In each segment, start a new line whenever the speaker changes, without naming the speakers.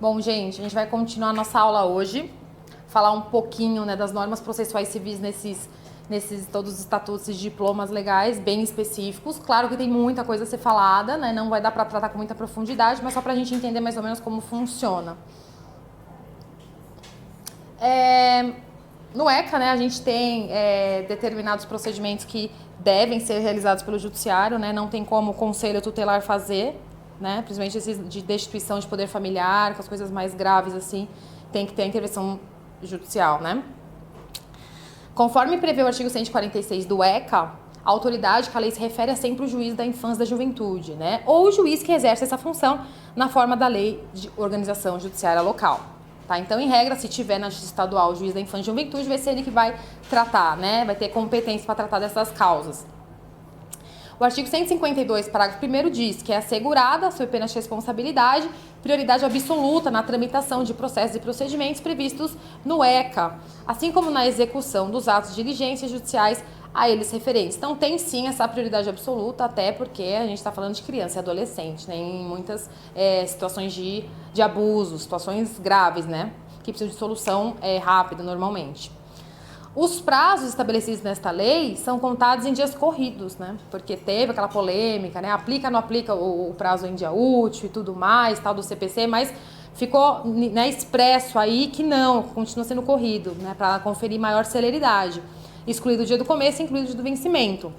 Bom, gente, a gente vai continuar a nossa aula hoje, falar um pouquinho, né, das normas processuais civis nesses todos os estatutos e diplomas legais bem específicos. Claro que tem muita coisa a ser falada, né, não vai dar para tratar com muita profundidade, mas só para a gente entender mais ou menos como funciona. No ECA, né, a gente tem determinados procedimentos que devem ser realizados pelo judiciário, né, não tem como o conselho tutelar fazer, né, principalmente esses de destituição de poder familiar, com as coisas mais graves assim, tem que ter a intervenção judicial, né. Conforme prevê o artigo 146 do ECA, a autoridade que a lei se refere é sempre o juiz da infância e da juventude, né, ou o juiz que exerce essa função na forma da lei de organização judiciária local. Tá? Então, em regra, se tiver na justiça estadual o juiz da infância e juventude, vai ser ele que vai tratar, né, vai ter competência para tratar dessas causas. O artigo 152, parágrafo 1º, diz que é assegurada, sob pena de responsabilidade, prioridade absoluta na tramitação de processos e procedimentos previstos no ECA, assim como na execução dos atos de diligências judiciais a eles referentes. Então, tem sim essa prioridade absoluta, até porque a gente está falando de criança e adolescente, né, em muitas situações de abuso, situações graves, né, que precisam de solução rápida, normalmente. Os prazos estabelecidos nesta lei são contados em dias corridos, né? Porque teve aquela polêmica, né? Aplica ou não aplica o prazo em dia útil e tudo mais, tal do CPC, mas ficou, né, expresso aí que não, continua sendo corrido, né? Para conferir maior celeridade. Excluído o dia do começo, incluído o dia do vencimento.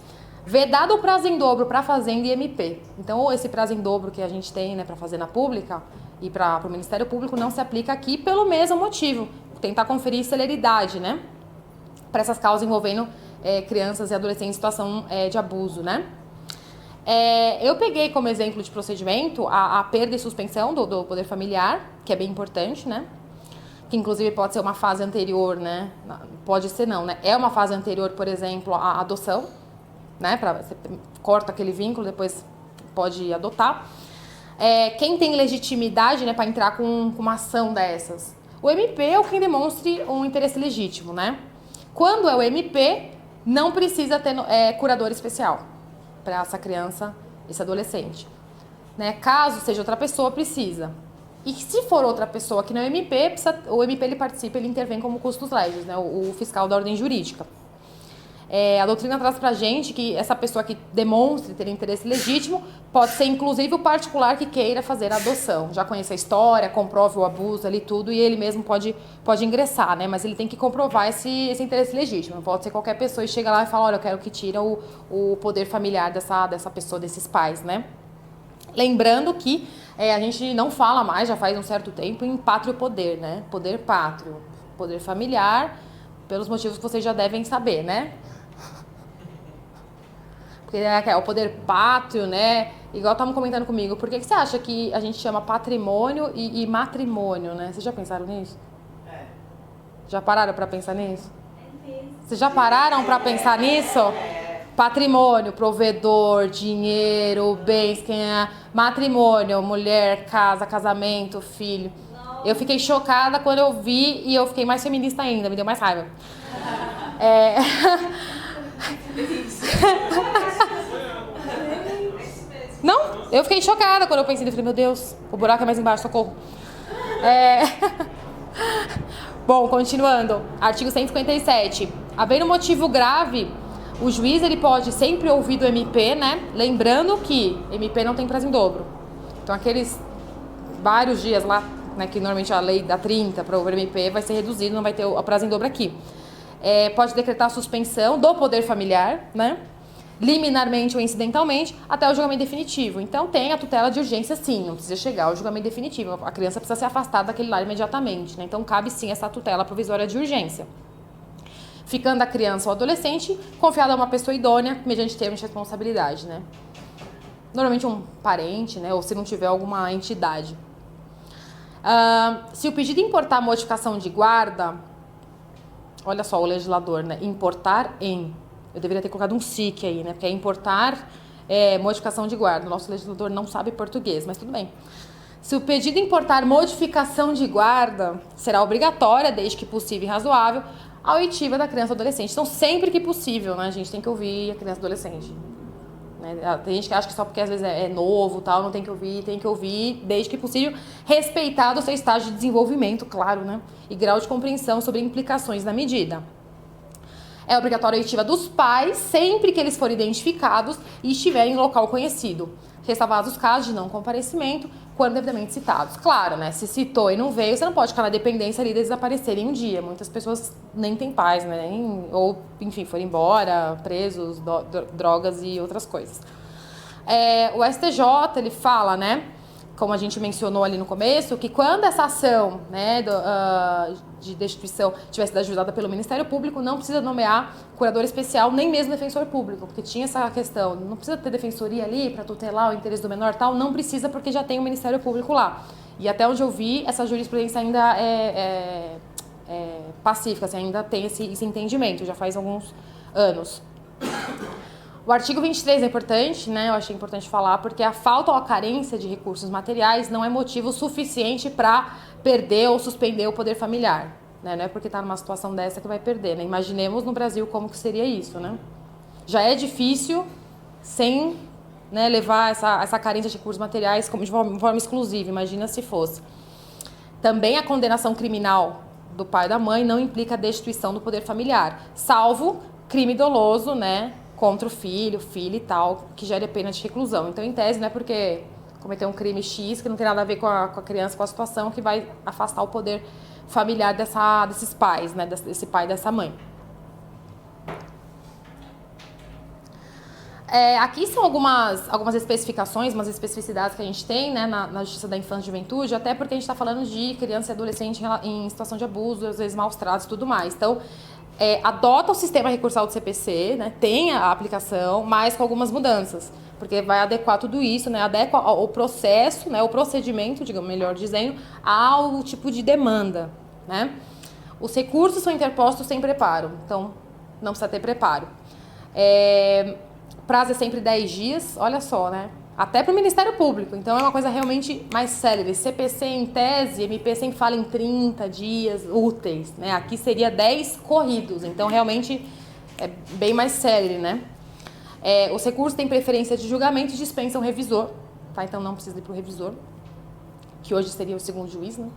Vedado o prazo em dobro para Fazenda e MP. Então, esse prazo em dobro que a gente tem, né, para Fazenda Pública e para o Ministério Público não se aplica aqui pelo mesmo motivo. Tentar conferir celeridade, né? Para essas causas envolvendo crianças e adolescentes em situação de abuso, né? Eu peguei como exemplo de procedimento a perda e suspensão do poder familiar, que é bem importante, né? Que inclusive pode ser uma fase anterior, né? Pode ser não, né? É uma fase anterior, por exemplo, à adoção, né? Você corta aquele vínculo, depois pode adotar. Quem tem legitimidade, né, para entrar com uma ação dessas? O MP é o quem demonstre um interesse legítimo, né? Quando é o MP, não precisa ter curador especial para essa criança, esse adolescente. Né? Caso seja outra pessoa, precisa. E se for outra pessoa que não é MP, o MP ele participa, ele intervém como custos legis, né? O fiscal da ordem jurídica. A doutrina traz pra gente que essa pessoa que demonstre ter interesse legítimo pode ser inclusive o particular que queira fazer a adoção. Já conhece a história, comprove o abuso ali tudo e ele mesmo pode ingressar, né? Mas ele tem que comprovar esse interesse legítimo. Não pode ser qualquer pessoa e chega lá e fala, olha, eu quero que tire o poder familiar dessa pessoa, desses pais, né? Lembrando que a gente não fala mais, já faz um certo tempo, em pátrio poder, né? Poder pátrio, poder familiar, pelos motivos que vocês já devem saber, né? Porque é o poder pátrio, né? Igual estavam comentando comigo, por que você acha que a gente chama patrimônio e matrimônio, né? Vocês já pensaram nisso? Já pararam para pensar nisso? Vocês já pararam para pensar nisso? Patrimônio, provedor, dinheiro, bens, quem é? Matrimônio, mulher, casa, casamento, filho. Eu fiquei chocada quando eu vi e eu fiquei mais feminista ainda, me deu mais raiva. Não, eu fiquei chocada quando eu pensei, eu falei, meu Deus, o buraco é mais embaixo, socorro. Bom, continuando, artigo 157. Havendo motivo grave, o juiz ele pode sempre ouvir do MP, né? Lembrando que MP não tem prazo em dobro. Então, aqueles vários dias lá, né, que normalmente a lei dá 30 para o MP, vai ser reduzido, não vai ter o prazo em dobro aqui. Pode decretar a suspensão do poder familiar, né? Liminarmente ou incidentalmente, até o julgamento definitivo. Então, tem a tutela de urgência, sim, não precisa chegar ao julgamento definitivo. A criança precisa ser afastada daquele lar imediatamente, né? Então, cabe, sim, essa tutela provisória de urgência. Ficando a criança ou adolescente confiada a uma pessoa idônea, mediante termo de responsabilidade, né? Normalmente um parente, né? Ou se não tiver alguma entidade. Se o pedido importar modificação de guarda, olha só o legislador, né? Importar em... Eu deveria ter colocado um SIC aí, né? Porque é importar modificação de guarda. O nosso legislador não sabe português, mas tudo bem. Se o pedido importar modificação de guarda, será obrigatória, desde que possível e razoável, a oitiva da criança ou adolescente. Então, sempre que possível, né? A gente tem que ouvir a criança e adolescente. né? Tem gente que acha que só porque às vezes é novo, tal, não tem que ouvir, desde que possível, respeitado o seu estágio de desenvolvimento, claro, né? E grau de compreensão sobre implicações da medida. É obrigatória a oitiva dos pais sempre que eles forem identificados e estiverem em local conhecido, ressalvados os casos de não comparecimento, quando devidamente citados. Claro, né? Se citou e não veio, você não pode ficar na dependência ali de desaparecerem um dia. Muitas pessoas nem têm pais, né? Ou, enfim, foram embora, presos, drogas e outras coisas. O STJ, ele fala, né? Como a gente mencionou ali no começo, que quando essa ação, né, de destituição tivesse sido ajudada pelo Ministério Público, não precisa nomear curador especial, nem mesmo defensor público, porque tinha essa questão, não precisa ter defensoria ali para tutelar o interesse do menor tal, não precisa porque já tem o Ministério Público lá. E até onde eu vi, essa jurisprudência ainda é pacífica, assim, ainda tem esse entendimento, já faz alguns anos. O artigo 23 é importante, né? Eu achei importante falar, porque a falta ou a carência de recursos materiais não é motivo suficiente para perder ou suspender o poder familiar, né? Não é porque está numa situação dessa que vai perder, né? Imaginemos no Brasil como que seria isso, né? Já é difícil sem, né, levar essa carência de recursos materiais como de forma exclusiva, imagina se fosse. Também a condenação criminal do pai e da mãe não implica a destituição do poder familiar, salvo crime doloso, né? Contra o filho e tal, que gere pena de reclusão. Então, em tese, não é porque cometeu um crime X, que não tem nada a ver com a criança, com a situação, que vai afastar o poder familiar desses pais, né? Desse pai e dessa mãe. Aqui são algumas especificações, umas especificidades que a gente tem, né, na Justiça da Infância e Juventude, até porque a gente está falando de criança e adolescente em situação de abuso, às vezes maus tratos e tudo mais. Então, adota o sistema recursal do CPC, né, tem a aplicação, mas com algumas mudanças, porque vai adequar tudo isso, né, adequa o processo, né, o procedimento, digamos, melhor dizendo, ao tipo de demanda, né. Os recursos são interpostos sem preparo, então não precisa ter preparo. Prazo é sempre 10 dias, olha só, né? Até para o Ministério Público, então é uma coisa realmente mais célere. CPC em tese, MP sempre fala em 30 dias úteis, né? Aqui seria 10 corridos, então realmente é bem mais célere, né? Os recursos têm preferência de julgamento e dispensam o revisor, tá? Então não precisa ir para o revisor, que hoje seria o segundo juiz, né?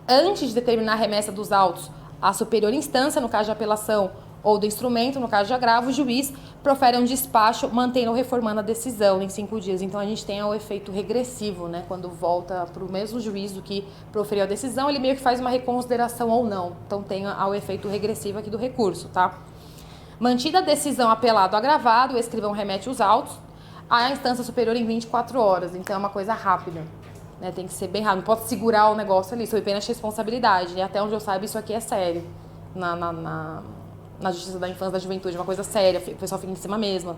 Antes de determinar a remessa dos autos à superior instância, no caso de apelação, ou do instrumento, no caso de agravo, o juiz profere um despacho, mantendo ou reformando a decisão em 5 dias. Então, a gente tem o efeito regressivo, né? Quando volta para o mesmo juiz do que proferiu a decisão, ele meio que faz uma reconsideração ou não. Então, tem o efeito regressivo aqui do recurso, tá? Mantida a decisão apelado ou agravado, o escrivão remete os autos à instância superior em 24 horas. Então, é uma coisa rápida, né? Tem que ser bem rápido. Não pode segurar o negócio ali, sob pena de responsabilidade. E até onde eu saiba, isso aqui é sério. Na Justiça da Infância e da Juventude, uma coisa séria, o pessoal fica em cima mesmo,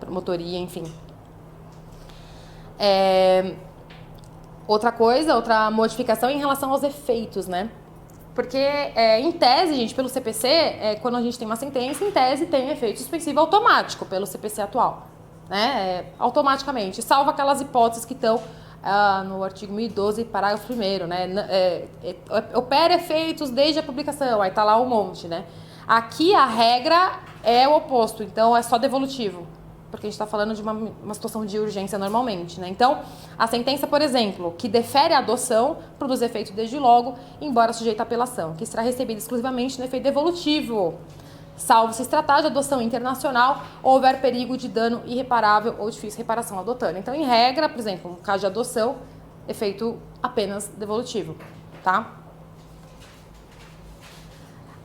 promotoria, enfim. Outra modificação em relação aos efeitos, né? Porque, em tese, gente, pelo CPC, quando a gente tem uma sentença, em tese tem efeito suspensivo automático pelo CPC atual, né? Automaticamente, salvo aquelas hipóteses que estão no artigo 1012, parágrafo 1º, né? Opera efeitos desde a publicação, aí tá lá um monte, né? Aqui a regra é o oposto, então é só devolutivo, porque a gente está falando de uma situação de urgência normalmente, né? Então, a sentença, por exemplo, que defere a adoção, produz efeito desde logo, embora sujeita à apelação, que será recebida exclusivamente no efeito devolutivo, salvo se tratar de adoção internacional ou houver perigo de dano irreparável ou difícil reparação ao dotano. Então, em regra, por exemplo, no caso de adoção, efeito apenas devolutivo, tá?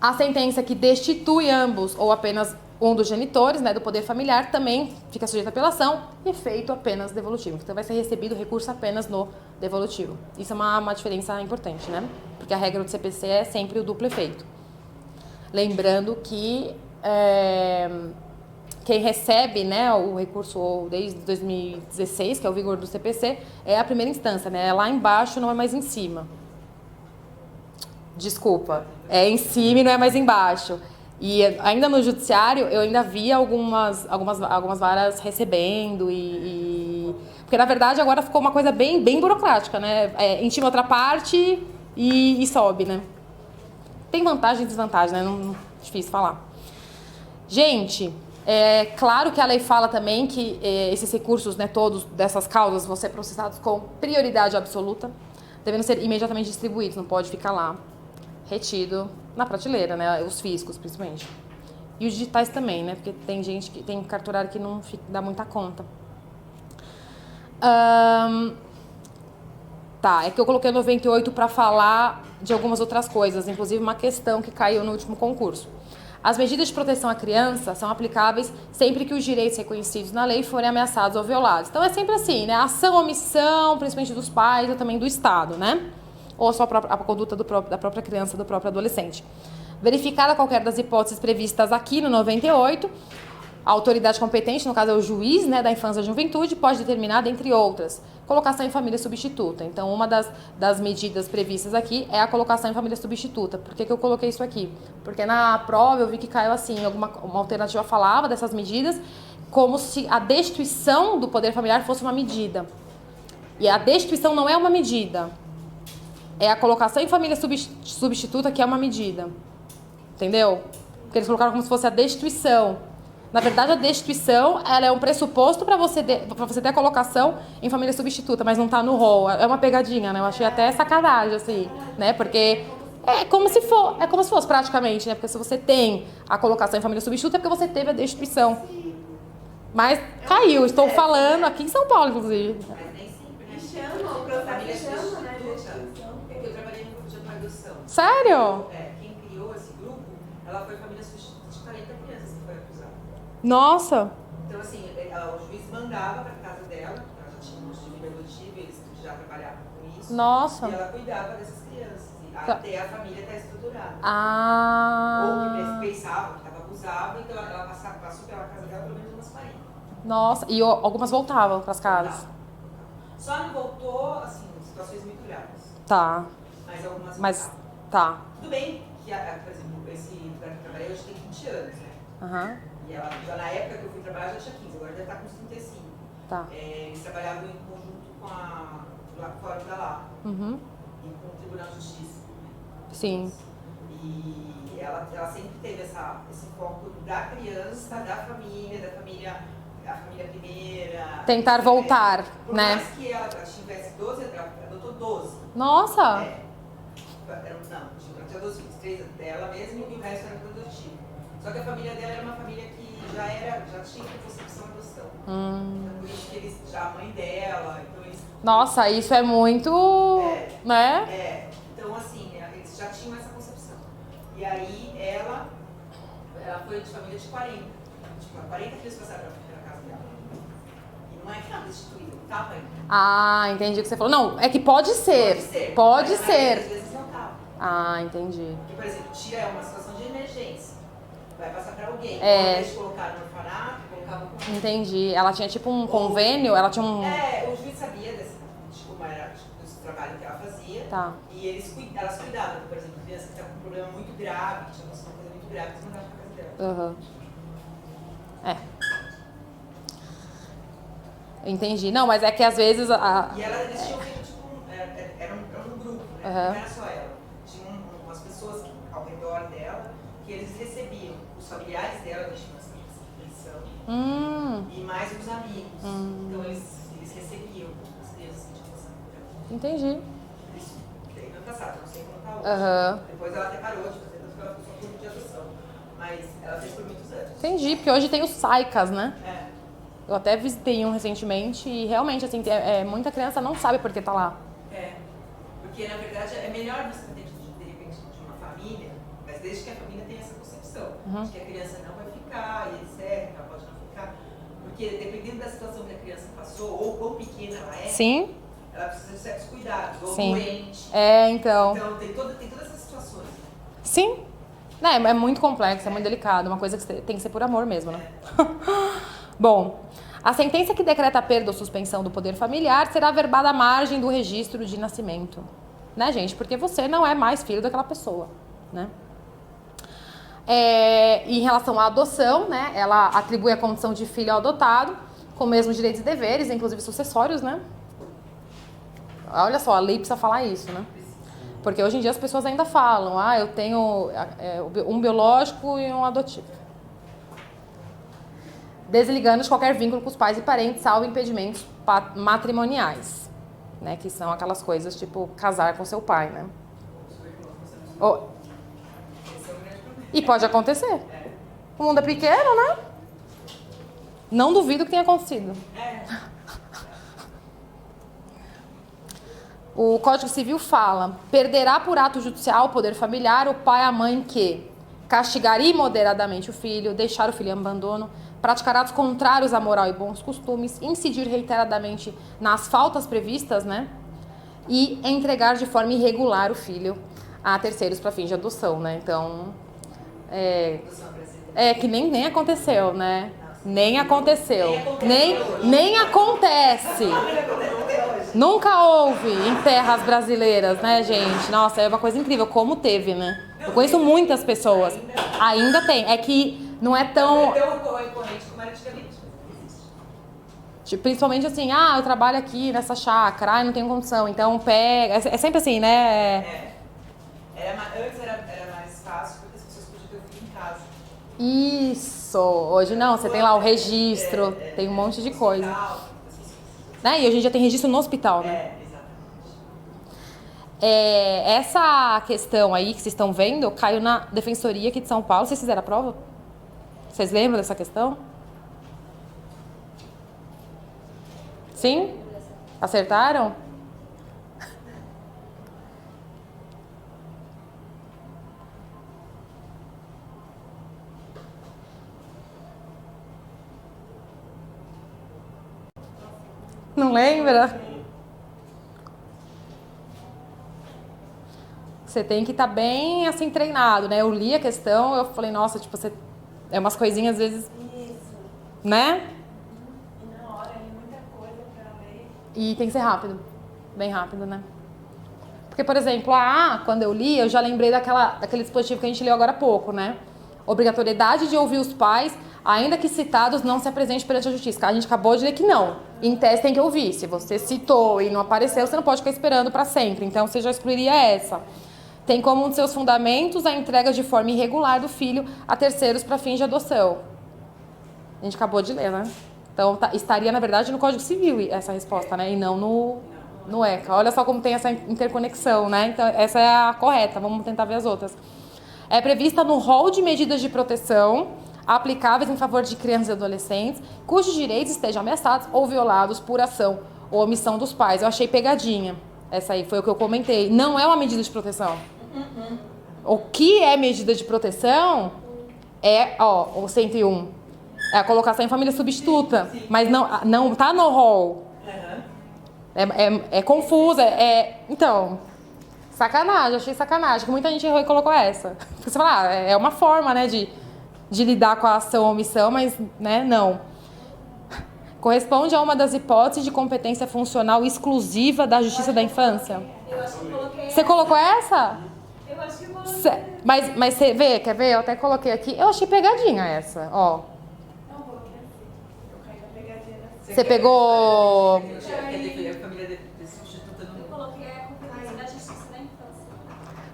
A sentença que destitui ambos ou apenas um dos genitores, né, do poder familiar, também fica sujeita à apelação, efeito apenas devolutivo. Então, vai ser recebido recurso apenas no devolutivo. Isso é uma diferença importante, né? Porque a regra do CPC é sempre o duplo efeito. Lembrando que quem recebe, né, o recurso desde 2016, que é o vigor do CPC, é a primeira instância, né? É lá embaixo, não é mais em cima. Desculpa, é em cima e não é mais embaixo. E ainda no judiciário, eu ainda vi algumas varas recebendo porque, na verdade, agora ficou uma coisa bem burocrática, né? Intima outra parte e sobe, né? Tem vantagem e desvantagem, né? Não, difícil falar. Gente, É claro que a lei fala também que esses recursos, né, todos dessas causas vão ser processados com prioridade absoluta, devendo ser imediatamente distribuídos, não pode ficar lá retido na prateleira, né, os físicos principalmente. E os digitais também, né, porque tem gente que tem cartorário que não dá muita conta. Tá, é que eu coloquei 98 para falar de algumas outras coisas, inclusive uma questão que caiu no último concurso. As medidas de proteção à criança são aplicáveis sempre que os direitos reconhecidos na lei forem ameaçados ou violados. Então é sempre assim, né? Ação ou omissão, principalmente dos pais ou também do Estado, né? Ou só a conduta da própria criança, do próprio adolescente. Verificada qualquer das hipóteses previstas aqui no 98, a autoridade competente, no caso é o juiz, né, da infância e juventude, pode determinar, dentre outras, colocação em família substituta. Então, uma das medidas previstas aqui é a colocação em família substituta. Por que eu coloquei isso aqui? Porque na prova eu vi que caiu assim, uma alternativa falava dessas medidas como se a destituição do poder familiar fosse uma medida. E a destituição não é uma medida. É a colocação em família substituta que é uma medida. Entendeu? Porque eles colocaram como se fosse a destituição. Na verdade, a destituição ela é um pressuposto para você ter a colocação em família substituta, mas não está no rol. É uma pegadinha, né? Eu achei até sacanagem, assim, né? Porque é como se fosse praticamente, né? Porque se você tem a colocação em família substituta, é porque você teve a destituição. Mas caiu, estou falando aqui em São Paulo, inclusive.
Mas nem sempre, né? Chama, o processo chama, né? Porque eu trabalhei no grupo de atuação.
Sério?
Quem criou esse grupo, ela foi família substituta de 40 crianças que foi acusada.
Nossa!
Então, assim, o juiz mandava para casa dela, ela já tinha um filho adotivo, eles já trabalhavam com isso.
Nossa!
E ela cuidava dessas crianças, até a família estar estruturada.
Ah!
Ou que pensava que estava abusada, então ela passou pela casa dela pelo menos umas 40.
Nossa! E algumas voltavam para as casas?
Só não voltou, assim, em situações muito graves.
Tá.
Mas algumas
Mas, tá.
Tudo bem que, por exemplo, esse lugar que eu trabalhei hoje tem 20 anos, né?
Aham.
E ela, já na época que eu fui trabalhar, já tinha 15, agora já está com 35.
Tá.
Eles trabalhavam em conjunto com a Fórum da Lá e com o Tribunal de Justiça.
Sim.
E ela sempre teve esse foco da criança, da família a família primeira.
Tentar voltar,
por
né?
mais que ela tivesse 12, ela adotou 12.
Nossa!
Ela tinha 12 filhos, 3 dela mesma e o resto era produtivo. Só que a família dela era uma família que já tinha concepção de adoção. Então, por isso que a mãe dela, então eles...
Nossa, isso é muito, né?
Então, assim, eles já tinham essa concepção. E aí, ela foi de família de 40. Tipo, 40 filhos passaram pela casa dela. E não é que estava destituída, não estava ainda.
Ah, entendi o que você falou. Não, é que pode ser. Pode
mas
ser.
às vezes não estava.
Ah, entendi.
Porque, por exemplo, tira uma situação de emergência. Vai passar para alguém.
É.
Eles colocaram no orfanato, colocavam com...
Entendi. Ela tinha tipo um convênio, ela tinha um...
o juiz sabia de como era o trabalho que ela fazia.
Tá.
E elas cuidavam, por exemplo, criança que estava com um problema muito grave, que tinha uma coisa muito grave, eles mandavam para casa dela.
Aham. Entendi. Não, mas é que às vezes...
E eles tinham feito tipo era um grupo, né? Não era só ela. Tinha umas pessoas ao redor dela que eles recebiam. Os familiares dela tinham essa pensão. E mais os amigos. Então eles recebiam as crianças que tinham essa pensão.
Entendi.
Isso daí no passado, não sei como está hoje. Depois ela até parou de fazer, tanto que ela ficou só por de adoção. Mas ela fez por muitos anos.
Entendi, porque hoje tem os SAICAS, né? Eu até visitei um recentemente e realmente, assim, muita criança não sabe por que tá lá.
Porque na verdade é melhor você ter de repente de uma família, mas desde que a família tenha essa concepção de que a criança não vai ficar e etc, ela pode não ficar. Porque dependendo da situação que a criança passou, ou quão pequena ela é,
Sim.
ela precisa de certos cuidados, ou
Sim.
doente.
Então.
Então tem todas essas situações.
Sim. É muito complexo, é muito delicado, uma coisa que tem que ser por amor mesmo, né? Bom, a sentença que decreta a perda ou suspensão do poder familiar será averbada à margem do registro de nascimento. Né, gente? Porque você não é mais filho daquela pessoa, né? Em relação à adoção, né? Ela atribui a condição de filho ao adotado, com os mesmos direitos e deveres, inclusive sucessórios, né? Olha só, a lei precisa falar isso, né? Porque hoje em dia as pessoas ainda falam, eu tenho um biológico e um adotivo. desligando de qualquer vínculo com os pais e parentes, salvo impedimentos matrimoniais, né? Que são aquelas coisas tipo casar com seu pai, né? E pode acontecer. O mundo é pequeno, né? Não duvido que tenha acontecido. O Código Civil fala: perderá por ato judicial o poder familiar o pai e a mãe que castigar imoderadamente o filho, deixar o filho em abandono, praticar atos contrários à moral e bons costumes, incidir reiteradamente nas faltas previstas, né? E entregar de forma irregular o filho a terceiros para fins de adoção, né? Então, que nem aconteceu, né? Nem aconteceu. Nem acontece. Nunca houve em terras brasileiras, né, gente? Nossa, é uma coisa incrível. Como teve, né? Eu conheço muitas pessoas. Ainda tem. É que não é tão...
Não é tão recorrente como era antigamente.
Principalmente assim, eu trabalho aqui nessa chácara, não tenho condição, então pega... É sempre assim, né?
Antes era mais fácil porque as pessoas podiam ter o filho em casa.
Isso! Hoje não, você tem lá o registro, tem um monte de coisa. Né? E hoje em dia tem registro no hospital, né?
Exatamente.
Essa questão aí que vocês estão vendo caiu na Defensoria aqui de São Paulo. Vocês fizeram a prova? Vocês lembram dessa questão? Sim? Acertaram? Não lembra? Você tem que estar bem, assim, treinado, né? Eu li a questão, eu falei, nossa, tipo, você... É umas coisinhas, às vezes...
Isso.
Né?
E na hora, muita coisa pra ler.
E tem que ser rápido. Bem rápido, né? Porque, por exemplo, quando eu li, eu já lembrei daquele dispositivo que a gente leu agora há pouco, né? Obrigatoriedade de ouvir os pais, ainda que citados, não se apresente perante a justiça. A gente acabou de ler que não. Em tese tem que ouvir. Se você citou e não apareceu, você não pode ficar esperando para sempre. Então, você já excluiria essa. Tem como um de seus fundamentos a entrega de forma irregular do filho a terceiros para fins de adoção. A gente acabou de ler, né? Então, estaria, na verdade, no Código Civil essa resposta, né? E não no ECA. Olha só como tem essa interconexão, né? Então, essa é a correta. Vamos tentar ver as outras. É prevista no rol de medidas de proteção aplicáveis em favor de crianças e adolescentes cujos direitos estejam ameaçados ou violados por ação ou omissão dos pais. Eu achei pegadinha. Essa aí foi o que eu comentei. Não é uma medida de proteção. O que é medida de proteção é, o 101. É a colocação em família substituta. Sim. Mas não tá no rol. É confusa. Então, sacanagem, achei sacanagem. Que muita gente errou e colocou essa. Porque você fala, é uma forma, né, de lidar com a ação ou omissão, mas, né, não. Corresponde a uma das hipóteses de competência funcional exclusiva da Justiça da Infância.
Eu acho que eu coloquei.
Você colocou essa?
Eu acho que eu coloquei.
Mas você vê, quer ver? Eu até coloquei aqui. Eu achei pegadinha essa, ó.
Não, coloquei assim. Eu caí na pegadinha dessa.
Você pegou...
Eu coloquei a competência da Justiça da Infância.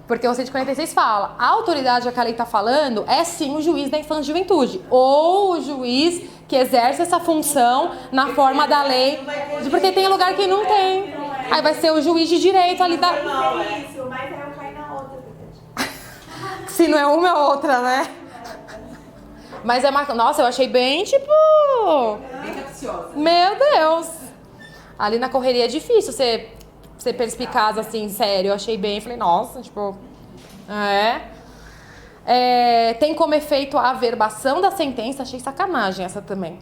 Porque o 146 fala, a autoridade a que a lei está falando é sim o juiz da infância e juventude. Ou o juiz que exerce essa função na forma da lei. Porque tem lugar que não tem. Aí vai ser o juiz de direito ali da...
Não, é isso, mas aí eu caí na outra.
Se não é uma, é outra, né? Mas é uma... Nossa, eu achei bem, tipo...
Bem capciosa.
Meu Deus! Ali na correria é difícil ser perspicaz, assim, sério. Eu achei bem, falei, nossa, tipo... Tem como efeito a averbação da sentença, achei sacanagem essa também.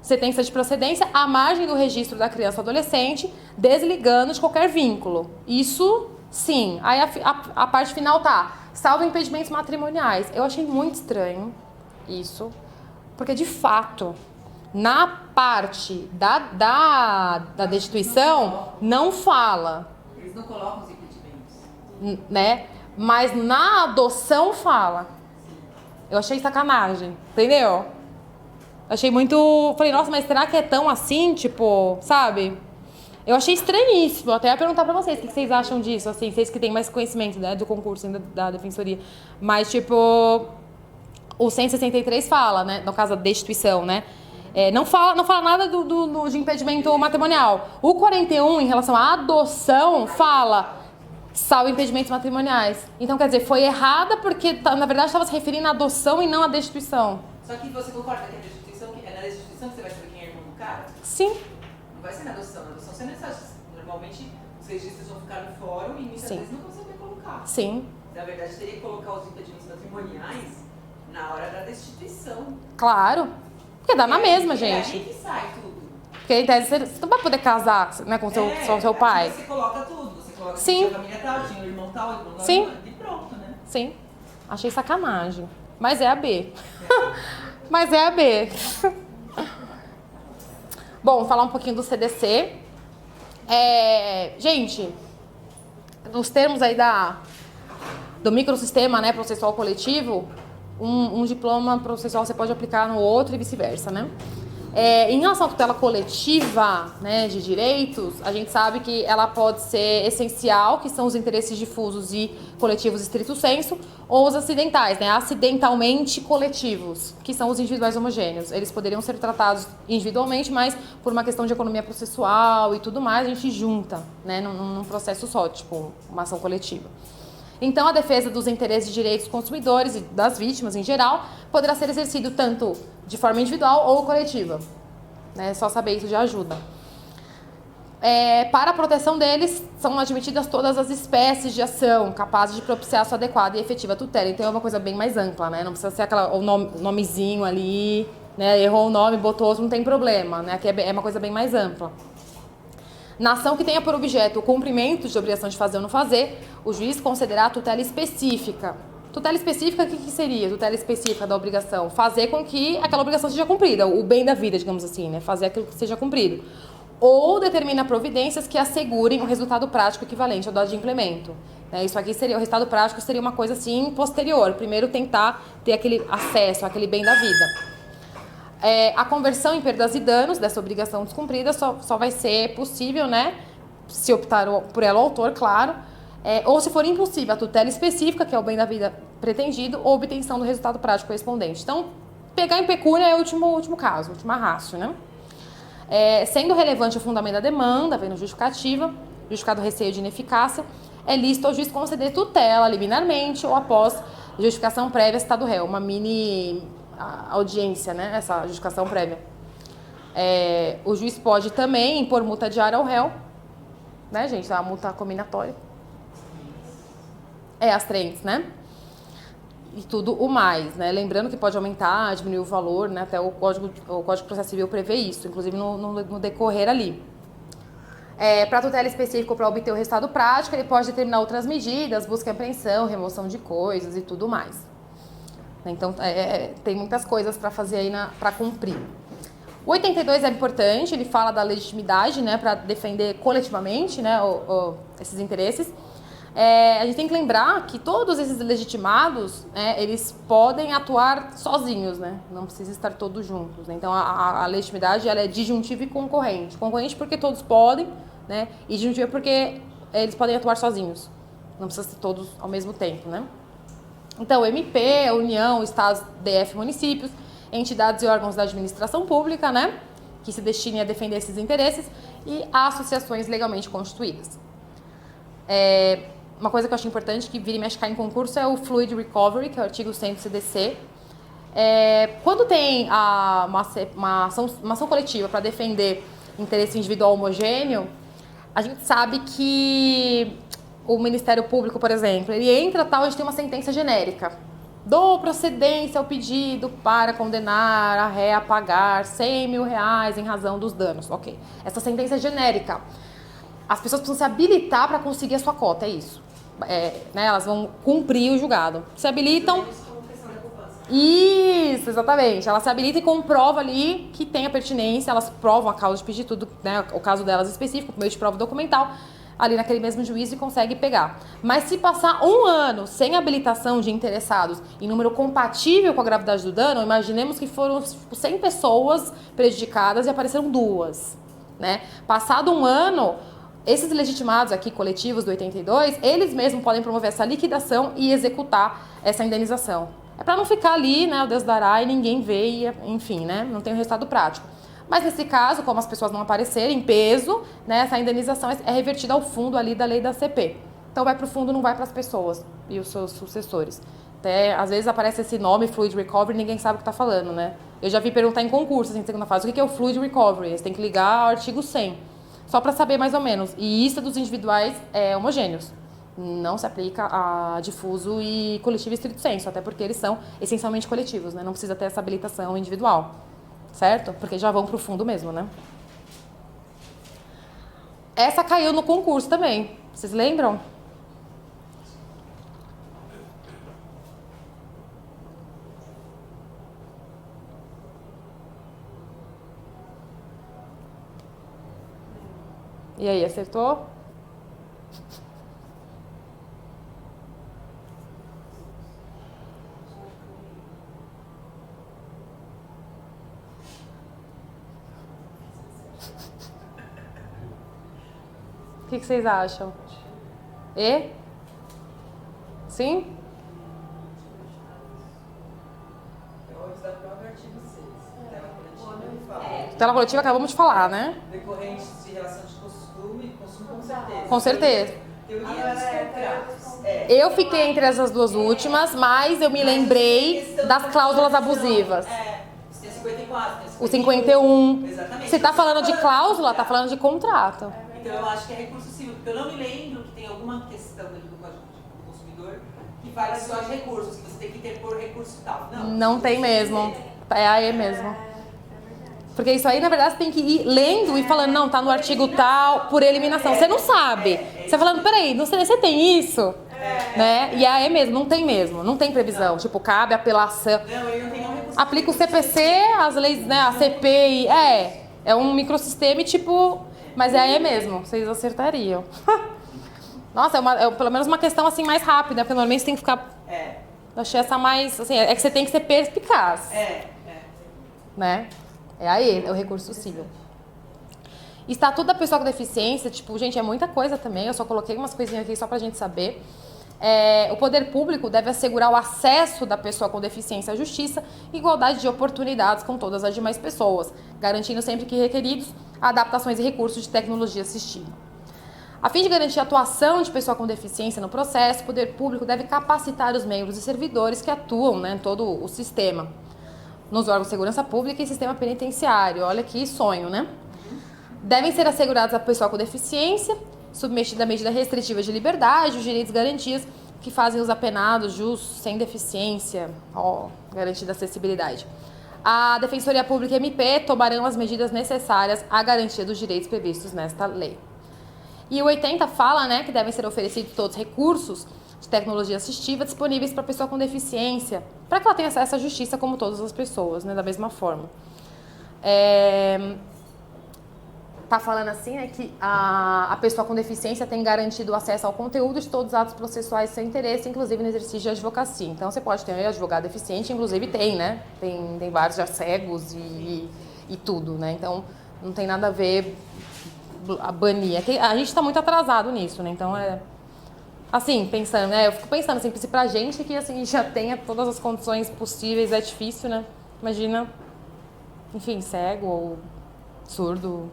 Sentença de procedência à margem do registro da criança ou adolescente, desligando de qualquer vínculo. Isso, sim. Aí a parte final tá, salvo impedimentos matrimoniais. Eu achei muito estranho isso, porque de fato, na parte da destituição, não fala.
Eles não colocam os impedimentos.
Né? Mas na adoção fala. Eu achei sacanagem, entendeu? Achei muito... Falei, nossa, mas será que é tão assim, tipo, sabe? Eu achei estranhíssimo. Até ia perguntar pra vocês, o que vocês acham disso, assim, vocês que têm mais conhecimento, né, do concurso da Defensoria. Mas, tipo, o 163 fala, né, no caso da destituição, né? Não fala nada de impedimento matrimonial. O 41, em relação à adoção, fala salvo impedimentos matrimoniais. Então, quer dizer, foi errada porque, na verdade, estava se referindo à adoção e não à destituição.
Só que você concorda que a destituição, é na destituição que você vai saber quem é irmão do cara?
Sim.
Não vai ser na adoção. Na adoção você não sabe. Normalmente, os registros vão ficar no fórum e muitas vezes não consegue colocar.
Sim.
Na verdade, teria que colocar os impedimentos matrimoniais na hora da destituição.
Claro. Porque dá na mesma, gente.
É aí que sai tudo.
Porque, em tese, você não vai poder casar, né, com seu pai.
Você coloca tudo. Você coloca
Sim.
a família tal, tinha o irmão tal, o irmão tal.
Sim.
E pronto, né?
Sim. Achei sacanagem. Mas é a B. Mas é a B. Bom, falar um pouquinho do CDC. Gente, nos termos aí do microsistema, né, processual coletivo, um diploma processual você pode aplicar no outro e vice-versa, né? Em relação à tutela coletiva, né, de direitos, a gente sabe que ela pode ser essencial, que são os interesses difusos e coletivos estrito sensu, ou os acidentais, né, acidentalmente coletivos, que são os individuais homogêneos. Eles poderiam ser tratados individualmente, mas por uma questão de economia processual e tudo mais, a gente junta, né, num processo só, tipo, uma ação coletiva. Então, a defesa dos interesses e direitos dos consumidores e das vítimas em geral poderá ser exercido tanto de forma individual ou coletiva. Né? Só saber isso já ajuda. Para a proteção deles, são admitidas todas as espécies de ação capazes de propiciar sua adequada e efetiva tutela. Então, é uma coisa bem mais ampla, né? Não precisa ser o nomezinho ali, né? Errou o nome, botou outro, não tem problema. Né? Aqui é uma coisa bem mais ampla. Na ação que tenha por objeto o cumprimento de obrigação de fazer ou não fazer, o juiz concederá a tutela específica. Tutela específica, o que seria? Tutela específica da obrigação? Fazer com que aquela obrigação seja cumprida, o bem da vida, digamos assim, né? Fazer aquilo que seja cumprido. Ou determina providências que assegurem o resultado prático equivalente ao dado de implemento. Isso aqui seria, o resultado prático seria uma coisa assim posterior. Primeiro tentar ter aquele acesso àquele bem da vida. A conversão em perdas e danos dessa obrigação descumprida só vai ser possível, né, se optar por ela o autor, claro, ou se for impossível a tutela específica, que é o bem da vida pretendido, ou obtenção do resultado prático correspondente. Então, pegar em pecúnia é o último caso, o último arrasto, né? Sendo relevante o fundamento da demanda, havendo justificativa, justificado receio de ineficácia, é lícito ao juiz conceder tutela liminarmente ou após justificação prévia citado réu, uma mini audiência, né? Essa justificação prévia. O juiz pode também impor multa diária ao réu, né, gente? A multa combinatória. As trentes, né? E tudo o mais, né? Lembrando que pode aumentar, diminuir o valor, né? Até o Código de Processo Civil prevê isso, inclusive no decorrer ali. Para tutela específica ou para obter o resultado prático, ele pode determinar outras medidas, busca e apreensão, remoção de coisas e tudo mais. Então, tem muitas coisas para fazer aí para cumprir. O 82 é importante, ele fala da legitimidade, né, para defender coletivamente, né, esses interesses. A gente tem que lembrar que todos esses legitimados, eles podem atuar sozinhos, né, não precisa estar todos juntos. Né? Então, a legitimidade ela é disjuntiva e concorrente. Concorrente porque todos podem, né, e disjuntiva porque eles podem atuar sozinhos. Não precisa ser todos ao mesmo tempo, né. Então, MP, União, Estados, DF, municípios, entidades e órgãos da administração pública, né, que se destinem a defender esses interesses, e associações legalmente constituídas. Uma coisa que eu acho importante, que vira e mexe cai em concurso, é o Fluid Recovery, que é o artigo 100 do CDC. Quando tem uma ação coletiva para defender interesse individual homogêneo, a gente sabe que o Ministério Público, por exemplo, ele entra tal, a gente tem uma sentença genérica. Dou procedência ao pedido para condenar a ré a pagar R$100 mil em razão dos danos. Ok. Essa sentença é genérica. As pessoas precisam se habilitar para conseguir a sua cota, é isso. Né, elas vão cumprir o julgado. Se habilitam... Isso, exatamente. Elas se habilitam e comprovam ali que tem a pertinência, elas provam a causa de pedir tudo, né, o caso delas específico, por meio de prova documental, ali naquele mesmo juízo e consegue pegar. Mas se passar 1 ano sem habilitação de interessados em número compatível com a gravidade do dano, imaginemos que foram 100 pessoas prejudicadas e apareceram 2. Né? Passado 1 ano, esses legitimados aqui, coletivos do 82, eles mesmos podem promover essa liquidação e executar essa indenização. É para não ficar ali, né, o Deus dará e ninguém vê, e, enfim, né, não tem um resultado prático. Mas nesse caso, como as pessoas não aparecerem em peso, né, essa indenização é revertida ao fundo ali da lei da CP. Então vai para o fundo, não vai para as pessoas e os seus sucessores. Até, às vezes aparece esse nome, Fluid Recovery, ninguém sabe o que está falando, né? Eu já vi perguntar em concurso, assim, segunda fase, o que é o Fluid Recovery? Você tem que ligar ao artigo 100, só para saber mais ou menos. E isso dos individuais homogêneos. Não se aplica a difuso e coletivo estrito sensu, até porque eles são essencialmente coletivos, né? Não precisa ter essa habilitação individual, certo? Porque já vão para o fundo mesmo, né? Essa caiu no concurso também, vocês lembram? E aí, acertou? O que vocês acham? E? Sim?
Antes da própria artigo 6, tela coletiva, ele fala.
Tela coletiva acabamos de falar, né?
Decorrentes de relação de costume, consumo com certeza.
Com certeza.
Teoria dos contratos.
Eu fiquei entre essas duas últimas, mas eu me lembrei das cláusulas abusivas.
Tem 54, tem 51.
O 51.
Exatamente.
Se tá falando de cláusula, tá falando de contrato.
Então eu acho que é recurso civil, porque eu não me lembro que tem alguma questão dentro do Código do Consumidor que fala só de recursos, que você tem que interpor recurso e tal.
Não tem mesmo. É aí mesmo. Porque isso aí, na verdade, você tem que ir lendo e falando, não, tá no artigo tal, por eliminação. Você não sabe. Você falando, peraí, você tem isso? Né? E aí mesmo, não tem mesmo. Não tem previsão. Tipo, cabe apelação.
Não, ele não tem nenhum recurso.
Aplica o CPC, as leis, né, a CPI. É um microsistema e tipo... Mas é aí mesmo, vocês acertariam. Nossa, é pelo menos uma questão assim mais rápida, porque normalmente você tem que ficar... Eu achei essa mais... Assim, é que você tem que ser perspicaz. Né? É aí, é o recurso civil. Estatuto da pessoa com deficiência, tipo, gente, é muita coisa também. Eu só coloquei umas coisinhas aqui só pra gente saber. O poder público deve assegurar o acesso da pessoa com deficiência à justiça e igualdade de oportunidades com todas as demais pessoas, garantindo sempre que requeridos adaptações e recursos de tecnologia assistiva. A fim de garantir a atuação de pessoa com deficiência no processo, o poder público deve capacitar os membros e servidores que atuam, né, em todo o sistema, nos órgãos de segurança pública e sistema penitenciário. Olha que sonho, né? Devem ser assegurados a pessoa com deficiência, submetida a medida restritiva de liberdade, os direitos e garantias que fazem os apenados justos sem deficiência, garantida acessibilidade. A Defensoria Pública e MP tomarão as medidas necessárias à garantia dos direitos previstos nesta lei. E o 80 fala, né, que devem ser oferecidos todos os recursos de tecnologia assistiva disponíveis para a pessoa com deficiência, para que ela tenha acesso à justiça como todas as pessoas, né, da mesma forma. Tá falando assim, né, que a pessoa com deficiência tem garantido o acesso ao conteúdo de todos os atos processuais sem interesse, inclusive no exercício de advocacia. Então, você pode ter um advogado deficiente, inclusive tem, né? Tem vários já cegos e tudo, né? Então, não tem nada a ver a banir. A gente tá muito atrasado nisso, né? Então, assim, pensando, né? Eu fico pensando, assim, se pra gente que, assim, já tenha todas as condições possíveis, é difícil, né? Imagina, enfim, cego ou surdo...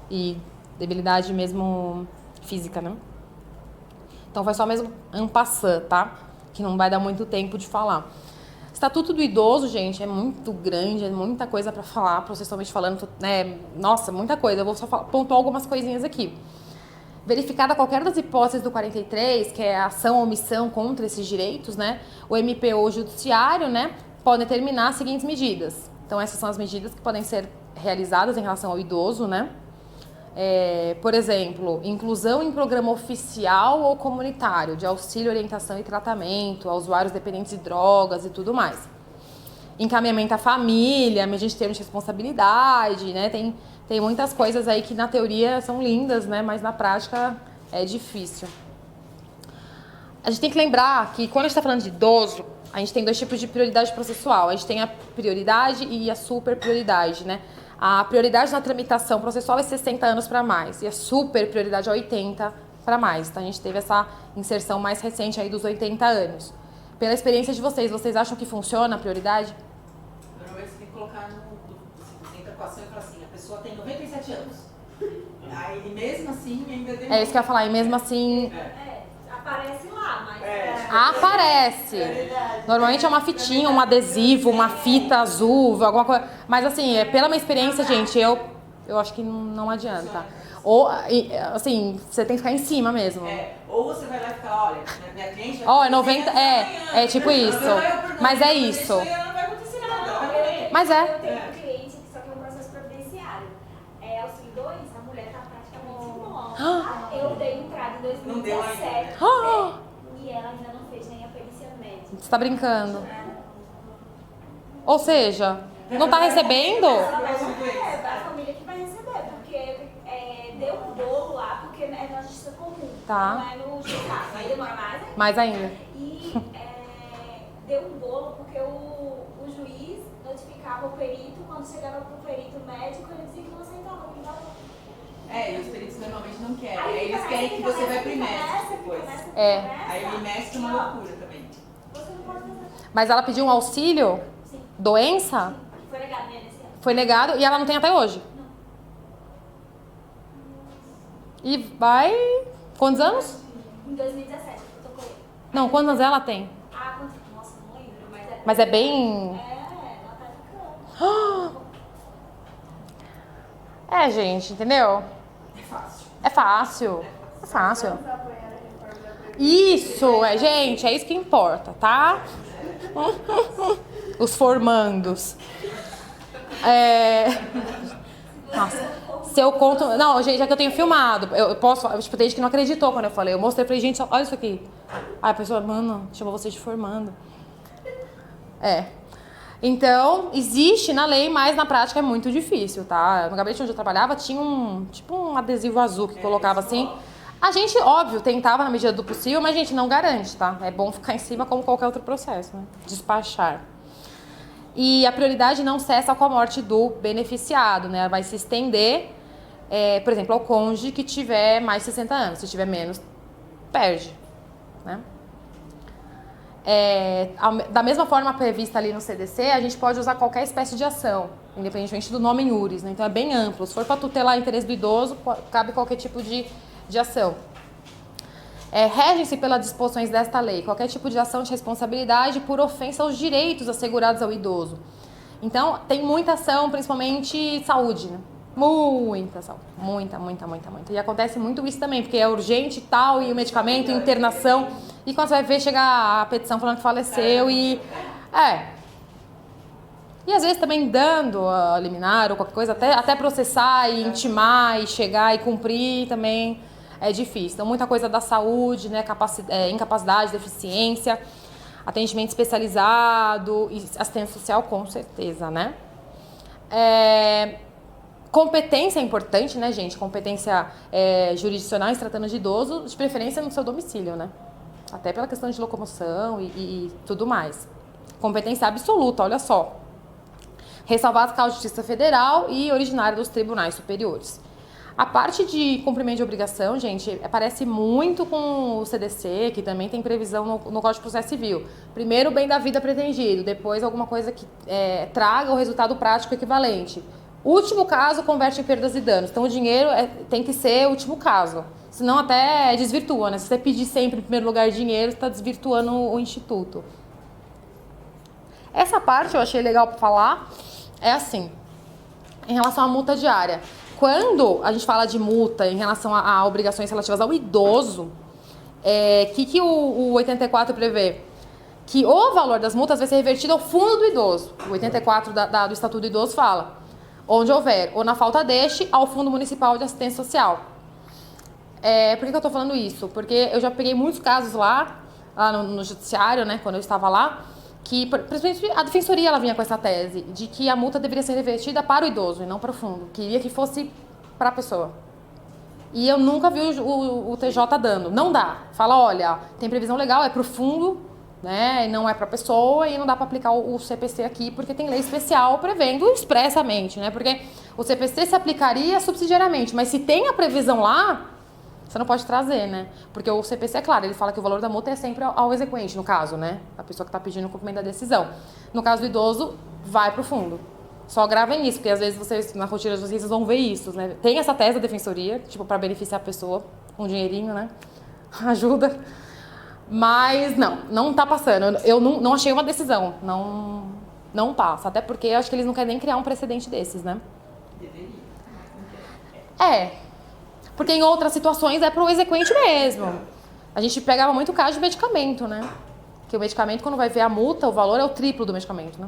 e debilidade mesmo física, né? Então foi só mesmo en passant, tá? Que não vai dar muito tempo de falar. Estatuto do idoso, gente, é muito grande, é muita coisa para falar, processualmente falando, né? Nossa, muita coisa. Eu vou só pontuar algumas coisinhas aqui. Verificada qualquer das hipóteses do 43, que é a ação ou omissão contra esses direitos, né? O MP ou o judiciário, né? Pode determinar as seguintes medidas. Então essas são as medidas que podem ser realizadas em relação ao idoso, né? Por exemplo, inclusão em programa oficial ou comunitário de auxílio, orientação e tratamento a usuários dependentes de drogas e tudo mais. Encaminhamento à família, mediante termos de responsabilidade, né? Tem muitas coisas aí que na teoria são lindas, né? Mas na prática é difícil. A gente tem que lembrar que quando a gente está falando de idoso, a gente tem dois tipos de prioridade processual. A gente tem a prioridade e a super prioridade, né? A prioridade na tramitação processual é 60 anos para mais e a super prioridade é 80 para mais. Então, a gente teve essa inserção mais recente aí dos 80 anos. Pela experiência de vocês acham que funciona a prioridade?
Normalmente você tem que colocar em equação e falar assim, a pessoa tem 97 anos. Aí mesmo assim ainda demora.
É isso que eu ia falar, e mesmo assim...
Aparece lá, mas...
Aparece! Normalmente é uma fitinha, um adesivo, uma fita azul, alguma coisa. Mas assim, pela minha experiência, gente, eu acho que não adianta. Ou, assim, você tem que ficar em cima mesmo.
Ou você vai lá e ficar, olha, minha cliente vai...
Ó, é 90... É tipo isso. Mas é isso.
Não vai acontecer nada.
Mas é.
Eu tenho um cliente que só quer um processo previdenciário. Auxílio 2, a mulher tá praticamente morta. Eu dei entrada em 2017 e ela ainda não fez nem a perícia médica.
Você tá brincando. Ou seja, não tá recebendo?
A família que vai receber, porque deu um bolo lá, porque é na justiça comum,
Tá.
não é no judiciário. Aí demora mais ainda.
Mais ainda.
E deu um bolo porque o juiz notificava o perito, quando chegava pro perito médico, ele dizia que não aceitava, que não.
E os peritos normalmente não querem. Aí eles querem que você vá pro IMEST depois. Aí o IMEST é uma loucura também.
Você não pode fazer.
Mas ela pediu um auxílio?
Sim.
Doença?
Foi negado nesse ano.
Foi negado e ela não tem até hoje. E vai... Quantos anos?
Em 2017, eu tô com ele.
Não, quantos anos ela tem?
Nossa, não lembro, mas
Mas é bem...
ela tá ficando.
Gente, entendeu?
É fácil.
É fácil. É fácil. Isso, gente, é isso que importa, tá? Os formandos. Nossa. Se eu conto... Não, gente, é que eu tenho filmado. Eu posso... Tipo, tem gente que não acreditou quando eu falei. Eu mostrei pra gente, olha isso aqui. Aí a pessoa, mano, chamou você de formando. Então, existe na lei, mas na prática é muito difícil, tá? No gabinete onde eu trabalhava tinha um adesivo azul que colocava assim. A gente, óbvio, tentava na medida do possível, mas a gente não garante, tá? É bom ficar em cima como qualquer outro processo, né? Despachar. E a prioridade não cessa com a morte do beneficiado, né? Ela vai se estender, por exemplo, ao cônjuge que tiver mais de 60 anos. Se tiver menos, perde, né? Da mesma forma prevista ali no CDC, a gente pode usar qualquer espécie de ação, independentemente do nome em URIs, né? Então é bem amplo. Se for para tutelar o interesse do idoso, cabe qualquer tipo de ação. Regem-se pelas disposições desta lei qualquer tipo de ação de responsabilidade por ofensa aos direitos assegurados ao idoso. Então, tem muita ação, principalmente saúde, né? Muita saúde. Muita. E acontece muito isso também, porque é urgente e tal, e o medicamento, e internação. E quando você vai ver, chega a petição falando que faleceu e... E às vezes também dando a liminar ou qualquer coisa, até processar e intimar e chegar e cumprir também é difícil. Então, muita coisa da saúde, né? Incapacidade, deficiência, atendimento especializado e assistência social, com certeza, né? Competência é importante, né, gente? Competência jurisdicional em se tratando de idoso, de preferência no seu domicílio, né? Até pela questão de locomoção e tudo mais. Competência absoluta, olha só. Ressalvados com a Justiça Federal e originária dos tribunais superiores. A parte de cumprimento de obrigação, gente, parece muito com o CDC, que também tem previsão no Código de Processo Civil. Primeiro, o bem da vida pretendido, depois alguma coisa que traga o resultado prático equivalente. Último caso, converte em perdas e danos. Então, o dinheiro tem que ser o último caso. Senão até desvirtua, né? Se você pedir sempre em primeiro lugar dinheiro, você está desvirtuando o instituto. Essa parte eu achei legal para falar. É assim, em relação à multa diária. Quando a gente fala de multa em relação a obrigações relativas ao idoso, que o 84 prevê? Que o valor das multas vai ser revertido ao fundo do idoso. O 84 do Estatuto do Idoso fala, onde houver, ou na falta deste, ao Fundo Municipal de Assistência Social. Por que eu estou falando isso? Porque eu já peguei muitos casos lá no judiciário, né, quando eu estava lá, que, principalmente, a defensoria ela vinha com essa tese de que a multa deveria ser revertida para o idoso e não para o fundo. Queria que fosse para a pessoa. E eu nunca vi o TJ dando. Não dá. Fala, olha, tem previsão legal, é para o fundo, né, e não é para a pessoa, e não dá para aplicar o CPC aqui, porque tem lei especial prevendo expressamente, né? Porque o CPC se aplicaria subsidiariamente, mas se tem a previsão lá, você não pode trazer, né? Porque o CPC, é claro, ele fala que o valor da multa é sempre ao exequente, no caso, né? A pessoa que está pedindo o cumprimento da decisão. No caso do idoso, vai pro fundo. Só gravem isso, porque às vezes vocês, na rotina de vocês, vão ver isso, né? Tem essa tese da defensoria, tipo, para beneficiar a pessoa, um dinheirinho, né? Ajuda. Mas não tá passando. Eu não achei uma decisão. Não passa. Até porque eu acho que eles não querem nem criar um precedente desses, né?
Deveria.
Porque em outras situações é pro exequente mesmo. A gente pegava muito caso de medicamento, né? Que o medicamento, quando vai ver a multa, o valor é o triplo do medicamento, né?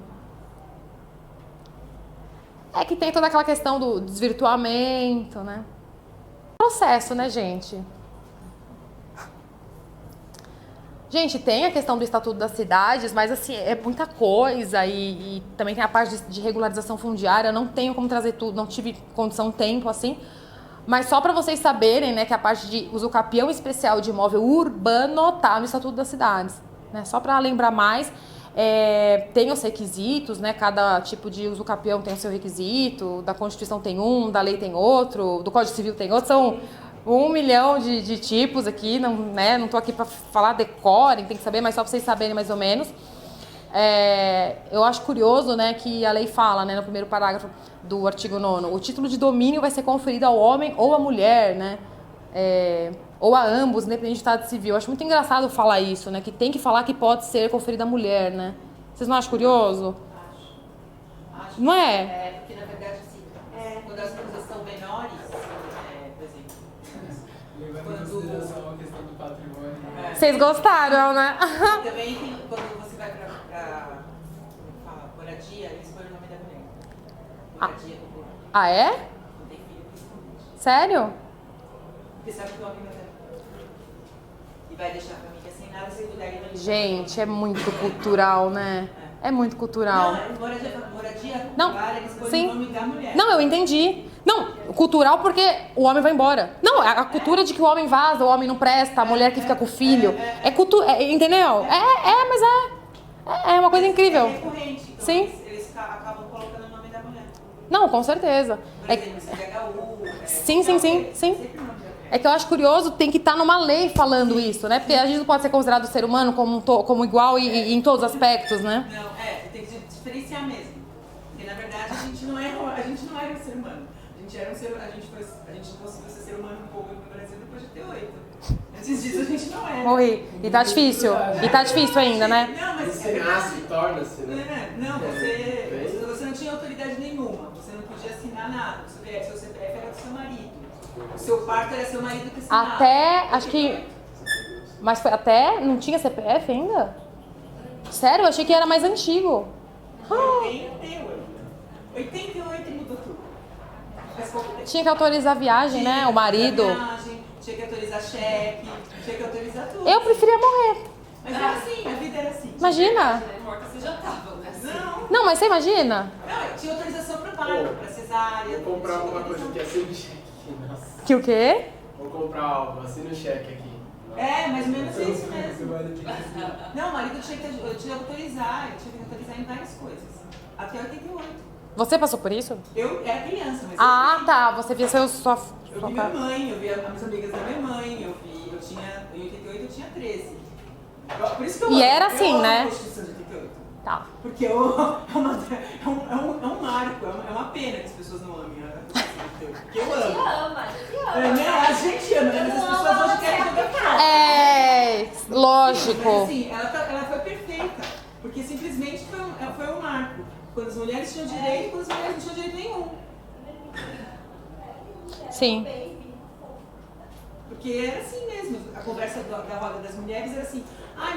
É que tem toda aquela questão do desvirtuamento, né? Processo, né, gente? Gente, tem a questão do Estatuto das Cidades, mas assim, é muita coisa e também tem a parte de regularização fundiária. Eu não tenho como trazer tudo, não tive condição, tempo, assim. Mas só para vocês saberem, né, que a parte de usucapião especial de imóvel urbano tá no Estatuto das Cidades, né? Só para lembrar mais, tem os requisitos, né? Cada tipo de usucapião tem o seu requisito, da Constituição tem um, da lei tem outro, do Código Civil tem outro, são 1 milhão de tipos aqui, não tô aqui para falar, decorem, tem que saber, mas só para vocês saberem mais ou menos. Eu acho curioso, né, que a lei fala, né, no primeiro parágrafo do artigo 9º, o título de domínio vai ser conferido ao homem ou à mulher, né, ou a ambos, independente de estado civil. Eu acho muito engraçado falar isso, né, que tem que falar que pode ser conferido à mulher, né. Vocês não acham curioso?
Acho.
Não é?
Porque na verdade, assim, quando as coisas são menores, por exemplo,
Levando em consideração a questão do patrimônio.
Vocês gostaram, né?
Também tem, quando você vai pra moradia, eles põem o nome da mulher. Moradia do corpo.
Ah, é?
Não tem filho, principalmente.
Sério?
Porque sabe que o homem vai ter. E vai deixar a família sem nada, se puder, ele vai deixar.
Gente, é muito cultural, né? É muito cultural.
Moradia
Não,
popular, eles põem
sim.
o nome da mulher.
Não, eu entendi. Não, cultural porque o homem vai embora. Não, a cultura de que o homem vaza, o homem não presta, a mulher que fica com o filho. É cultura, entendeu? Mas é uma coisa incrível.
É recorrente. Então
Sim.
Eles acabam colocando o nome da mulher.
Não, com certeza.
Por exemplo, CDHU.
Sim.
Sempre o nome da mulher.
É que eu acho curioso, tem que estar numa lei falando isso, né? Porque a gente não pode ser considerado ser humano como igual e em todos os aspectos, né?
Não, tem que diferenciar mesmo. Porque na verdade a gente não era um ser humano. A gente conseguiu ser ser humano um pouco no Brasil depois de ter 8. Antes disso a gente não era.
Morri. E tá difícil. Ainda, né?
Não, mas
Você nasce e torna-se, né?
Não, você não tinha autoridade nenhuma. Você não podia assinar nada. Seu CPF era do seu marido. O seu parto era seu marido que assinava.
Até, acho que... Mas foi até... Não tinha CPF ainda? Sério? Eu achei que era mais antigo.
88 mudou tudo. Faz pouco tempo.
Tinha que autorizar a viagem, né? O marido.
Tinha que autorizar cheque, tinha que autorizar tudo.
Eu preferia morrer.
Mas era assim, a vida era assim.
Imagina.
Morta você já tava, né?
Não, mas você imagina?
Não, tinha autorização para parto, para cesárea.
Vou comprar alguma coisa que assina o cheque aqui. Nossa.
Que o quê?
Vou comprar algo, assina o cheque aqui.
Mais ou menos isso mesmo.
Seu marido tinha que assinar.
Não, o marido tinha que autorizar, ele tinha que autorizar em várias coisas. Até 88.
Você passou por isso?
Eu era criança, mas
Tá. Você via sua
eu vi minha mãe, eu vi as amigas da minha mãe, em 88 eu tinha 13. Por isso que eu
E era assim,
amo
né?
a Constituição de 88.
Tá.
Porque é um marco, é uma pena que as pessoas não amem a Constituição de 88. Porque eu amo. A gente ama, mas as pessoas hoje querem jogar
Lógico.
Mas assim, ela foi perfeita. Porque simplesmente foi um marco. Quando as mulheres tinham direito, quando as mulheres não tinham direito nenhum.
Sim.
Porque era assim mesmo, a conversa da roda das mulheres era assim,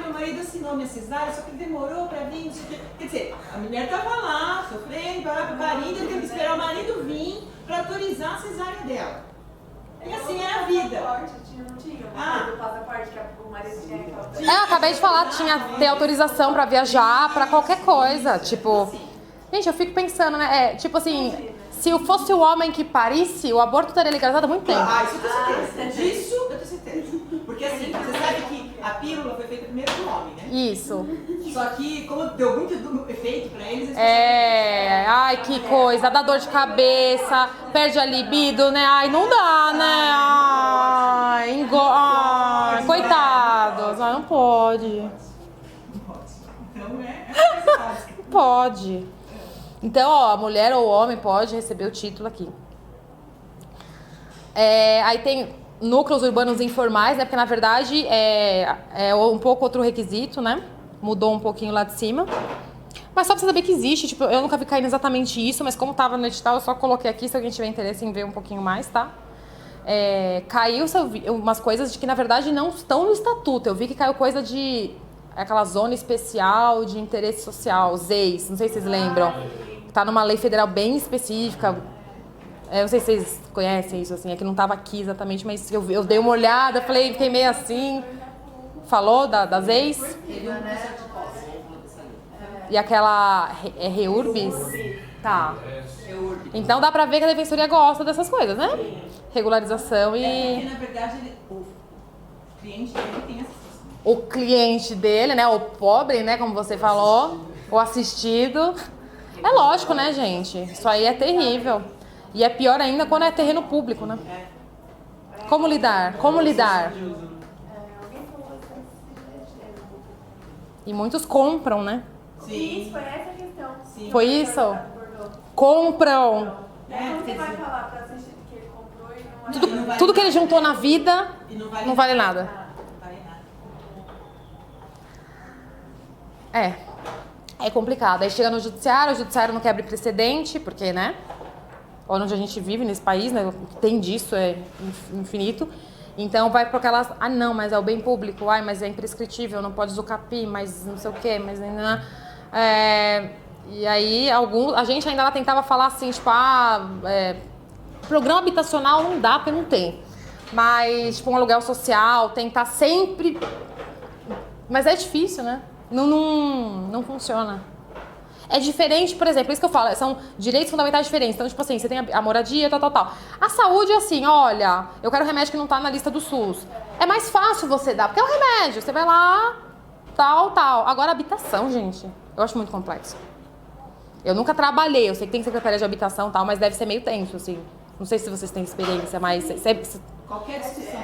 meu marido assinou minha cesárea, só que demorou pra vir, não sei o quê. Quer dizer, a mulher tava lá, sofrendo, parindo, teve que esperar o marido vir pra autorizar a cesárea dela. E assim era a vida.
Não tinha o passaporte que o marido tinha que autorizar.
Eu acabei de falar, tinha que ter autorização pra viajar, pra qualquer coisa. Tipo, gente, eu fico pensando, né? Tipo assim, se fosse o homem que parisse, o aborto estaria legalizado há muito tempo.
Isso eu tenho certeza. Disso eu tenho certeza. Porque assim, você sabe que A pílula foi feita primeiro pro homem, né?
Isso.
Só que, como deu muito efeito pra eles...
Ai, que coisa. Dá dor de cabeça, perde a libido, né? Ai, não dá, né? Ai, coitados. Ai, não pode.
Então
Pode. Então, ó, a mulher ou o homem pode receber o título aqui. Aí tem núcleos urbanos informais, né? Porque na verdade é um pouco outro requisito, né? Mudou um pouquinho lá de cima. Mas só pra você saber que existe, tipo, eu nunca vi caindo exatamente isso, mas como tava no edital, eu só coloquei aqui se alguém tiver interesse em ver um pouquinho mais, tá? Caiu umas coisas de que na verdade não estão no estatuto. Eu vi que caiu coisa de aquela zona especial de interesse social, ZEIS, não sei se vocês lembram. Tá numa lei federal bem específica. Não sei se vocês conhecem isso, assim, é que não estava aqui exatamente, mas eu dei uma olhada, fiquei meio assim. Falou das ex? E aquela REURBIS? Tá. Então dá pra ver que a defensoria gosta dessas coisas, né? Regularização e...
Porque, na verdade, o cliente dele tem essa situação.
O cliente dele, né? O pobre, né? Como você falou. O assistido. É lógico, né, gente? Isso aí é terrível. E é pior ainda quando é terreno público, né? Como lidar? Como lidar? E muitos compram, né?
Sim. Isso, foi essa a questão.
Sim.
Foi isso? Compram.
Como você vai falar pra assistir que ele comprou e não
Tudo que ele juntou na vida
E
não vale nada.
Não vale nada.
É complicado. Aí chega no judiciário, o judiciário não quebra precedente, porque, né? Olha onde a gente vive nesse país, né? Tem disso, é infinito. Então vai para aquelas, não, mas é o bem público, mas é imprescritível, não pode usar o CAPI, mas não sei o quê, mas ainda... E aí a gente ainda lá tentava falar assim, tipo, programa habitacional não dá, porque não tem. Mas, tipo, um aluguel social, tentar sempre... Mas é difícil, né? Não funciona. É diferente, por exemplo, isso que eu falo, são direitos fundamentais diferentes. Então, tipo assim, você tem a moradia, tal. A saúde é assim, olha, eu quero remédio que não tá na lista do SUS. É mais fácil você dar, porque é um remédio. Você vai lá, tal. Agora, habitação, gente, eu acho muito complexo. Eu nunca trabalhei, eu sei que tem secretaria de habitação e tal, mas deve ser meio tenso, assim. Não sei se vocês têm experiência, mas...
Qualquer discussão.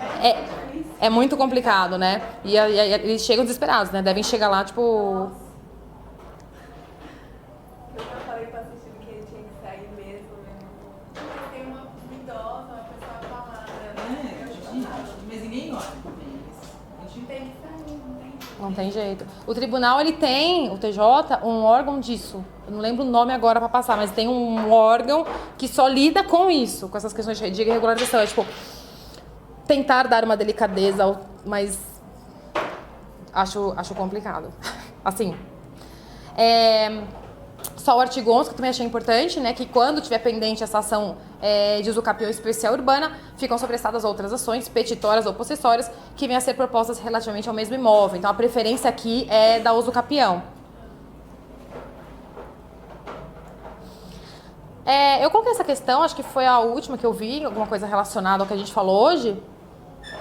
É muito complicado, né? E eles chegam desesperados, né? Devem chegar lá, tipo...
Eu já falei pra assistir que ele tinha que sair mesmo, né? Porque tem uma idosa, uma pessoa falada.
Mas ninguém gosta.
A gente tem que sair, não tem.
Não tem jeito. O tribunal, ele tem, o TJ, um órgão disso. Eu não lembro o nome agora pra passar, mas tem um órgão que só lida com isso, com essas questões de irregularização. É tipo, tentar dar uma delicadeza, mas acho complicado. Assim, só o artigo 11, que eu também achei importante, né, que quando tiver pendente essa ação de usucapião especial urbana, ficam sobrestadas outras ações, petitórias ou possessórias, que venham a ser propostas relativamente ao mesmo imóvel. Então, a preferência aqui é da usucapião. Eu coloquei essa questão, acho que foi a última que eu vi, alguma coisa relacionada ao que a gente falou hoje.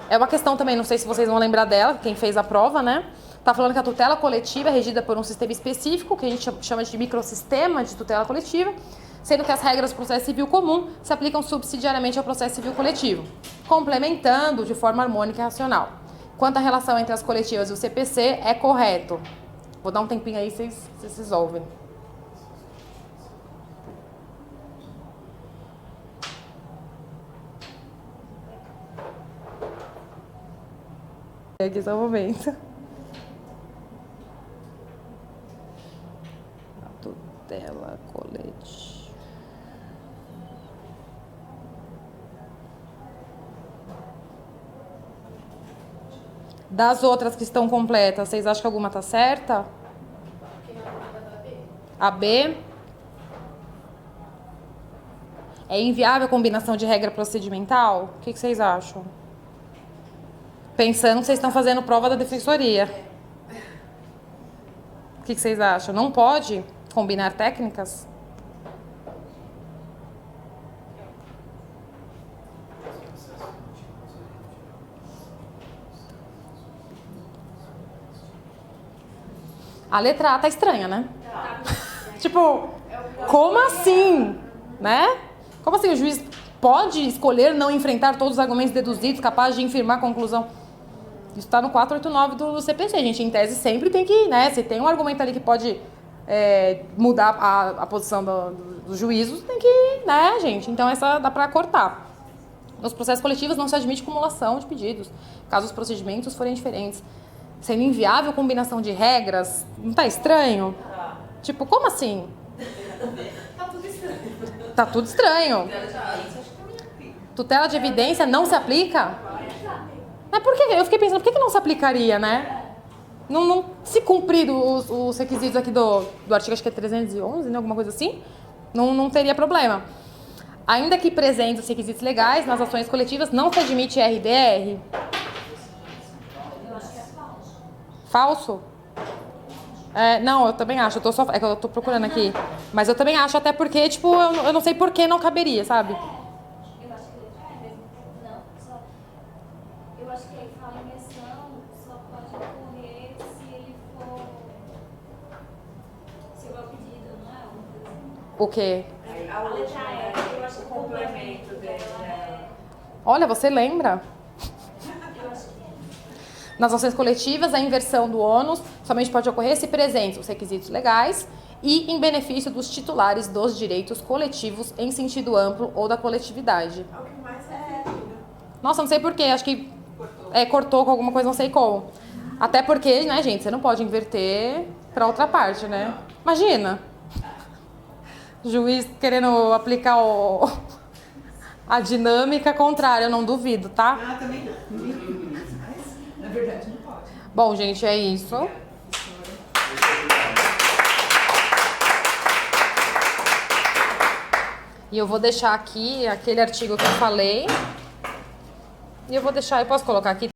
É uma questão também, não sei se vocês vão lembrar dela, quem fez a prova, né? Tá falando que a tutela coletiva é regida por um sistema específico, que a gente chama de microsistema de tutela coletiva, sendo que as regras do processo civil comum se aplicam subsidiariamente ao processo civil coletivo, complementando de forma harmônica e racional. Quanto à relação entre as coletivas e o CPC, é correto. Vou dar um tempinho aí, vocês resolvem. Aqui só um momento. A tutela coletiva. Das outras que estão completas, vocês acham que alguma tá certa? A B. É inviável a combinação de regra procedimental? O que vocês acham? Pensando que vocês estão fazendo prova da defensoria. O que vocês acham? Não pode combinar técnicas? A letra A tá estranha, né? Tipo, como assim? Né? Como assim o juiz pode escolher não enfrentar todos os argumentos deduzidos capazes de infirmar a conclusão? Isso tá no 489 do CPC. A gente, em tese, sempre tem que, né? Se tem um argumento ali que pode mudar a posição dos juízos, tem que, né, gente? Então, essa dá pra cortar. Nos processos coletivos não se admite cumulação de pedidos, caso os procedimentos forem diferentes. Sendo inviável combinação de regras, não tá estranho? Tipo, como assim? Tá tudo estranho. Tutela de evidência não se aplica? Mas por que? Eu fiquei pensando, por que não se aplicaria, né? Não se cumprir os requisitos aqui do artigo, acho que é 311, né? Alguma coisa assim, não teria problema. Ainda que presentes os requisitos legais, nas ações coletivas não se admite RDR. Falso? Não, eu também acho. É que eu tô procurando aqui. Mas eu também acho, até porque, tipo, eu não sei por que não caberia, sabe?
Eu acho que não, só. Eu acho que aí fala em menção, só pode ocorrer se ele for. Se houver o pedido, não é? Alguma coisa assim.
O quê?
A letra E, eu acho que o complemento dela
Olha, você lembra?
Eu acho que é.
Nas ações coletivas, a inversão do ônus somente pode ocorrer se presentes os requisitos legais e em benefício dos titulares dos direitos coletivos em sentido amplo ou da coletividade.
É o que mais faz sentido.
Nossa, não sei porquê, acho que cortou com alguma coisa, não sei como. Até porque, né, gente, você não pode inverter pra outra parte, né? Imagina. Juiz querendo aplicar a dinâmica contrária, eu não duvido, tá?
Ah, também não. Mas, na verdade, não pode.
Bom, gente, é isso. E eu vou deixar aqui aquele artigo que eu falei. E eu vou deixar, eu posso colocar aqui